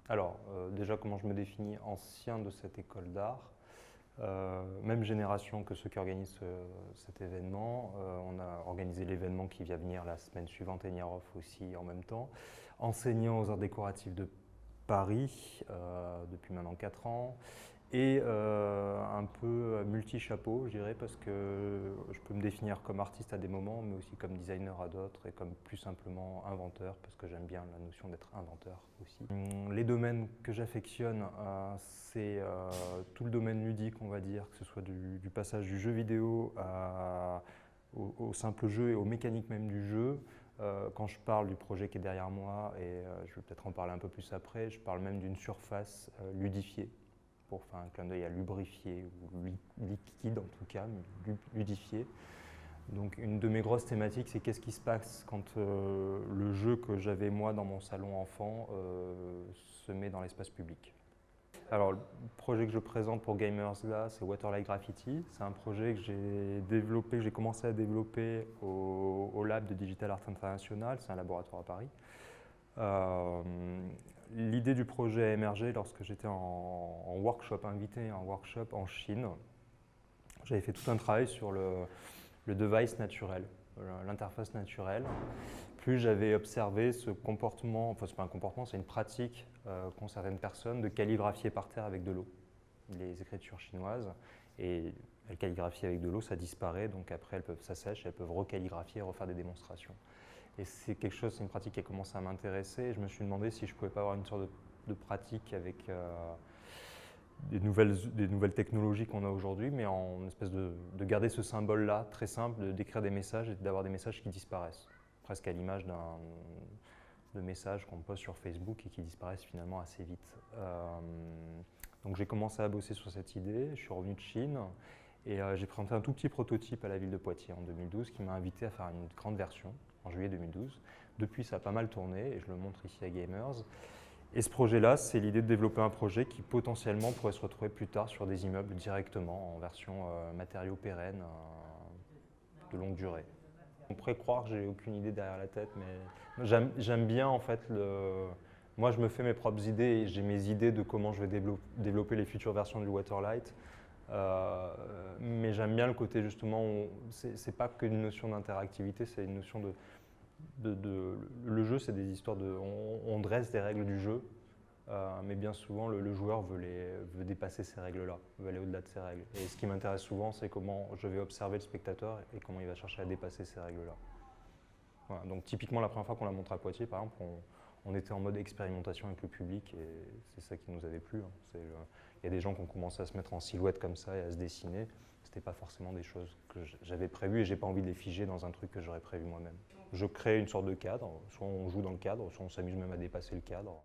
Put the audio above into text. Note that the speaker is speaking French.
Alors, déjà, comment je me définis? Ancien de cette école d'art. Même génération que ceux qui organisent cet événement. On a organisé l'événement qui vient venir la semaine suivante et Niarov aussi en même temps. Enseignant aux arts décoratifs de Paris depuis maintenant 4 ans. Et un peu multi-chapeau, je dirais, parce que je peux me définir comme artiste à des moments, mais aussi comme designer à d'autres, et comme plus simplement inventeur, parce que j'aime bien la notion d'être inventeur aussi. Les domaines que j'affectionne, c'est tout le domaine ludique, on va dire, que ce soit du passage du jeu vidéo au simple jeu et aux mécaniques même du jeu. Quand je parle du projet qui est derrière moi, et je vais peut-être en parler un peu plus après, je parle même d'une surface ludifiée, pour faire un clin d'œil à lubrifier ou liquide en tout cas, ludifié. Donc une de mes grosses thématiques, c'est qu'est-ce qui se passe quand le jeu que j'avais moi dans mon salon enfant se met dans l'espace public. Alors le projet que je présente pour Gamers là, c'est Waterlight Graffiti. C'est un projet que j'ai développé, que j'ai commencé à développer au Lab de Digital Art International, c'est un laboratoire à Paris. L'idée du projet a émergé lorsque j'étais en workshop, invité en workshop en Chine. J'avais fait tout un travail sur le device naturel, l'interface naturelle. Plus j'avais observé ce comportement, enfin c'est pas un comportement, c'est une pratique qu'ont certaines personnes de calligraphier par terre avec de l'eau, les écritures chinoises. Et elles calligraphient avec de l'eau, ça disparaît, donc après ça sèche, elles peuvent recalligraphier et refaire des démonstrations. Et c'est quelque chose, c'est une pratique qui a commencé à m'intéresser. Et je me suis demandé si je ne pouvais pas avoir une sorte de pratique avec des nouvelles technologies qu'on a aujourd'hui, mais en espèce de garder ce symbole-là, très simple, d'écrire des messages et d'avoir des messages qui disparaissent. Presque à l'image de messages qu'on poste sur Facebook et qui disparaissent finalement assez vite. Donc j'ai commencé à bosser sur cette idée, je suis revenu de Chine. Et j'ai présenté un tout petit prototype à la ville de Poitiers en 2012 qui m'a invité à faire une grande version en juillet 2012. Depuis, ça a pas mal tourné et je le montre ici à Gamers. Et ce projet-là, c'est l'idée de développer un projet qui potentiellement pourrait se retrouver plus tard sur des immeubles directement en version matériaux pérennes de longue durée. On pourrait croire que j'ai aucune idée derrière la tête, mais j'aime bien en fait Moi, je me fais mes propres idées et j'ai mes idées de comment je vais développer les futures versions du Waterlight. Mais j'aime bien le côté justement, c'est pas qu'une notion d'interactivité, c'est une notion le jeu, c'est des histoires on dresse des règles du jeu, mais bien souvent le joueur veut dépasser ces règles-là, veut aller au-delà de ces règles. Et ce qui m'intéresse souvent, c'est comment je vais observer le spectateur et comment il va chercher à dépasser ces règles-là. Voilà, donc typiquement la première fois qu'on l'a montré à Poitiers, par exemple, on était en mode expérimentation avec le public et c'est ça qui nous avait plu. Il y a des gens qui ont commencé à se mettre en silhouette comme ça et à se dessiner. C'était pas forcément des choses que j'avais prévues et j'ai pas envie de les figer dans un truc que j'aurais prévu moi-même. Je crée une sorte de cadre, soit on joue dans le cadre, soit on s'amuse même à dépasser le cadre.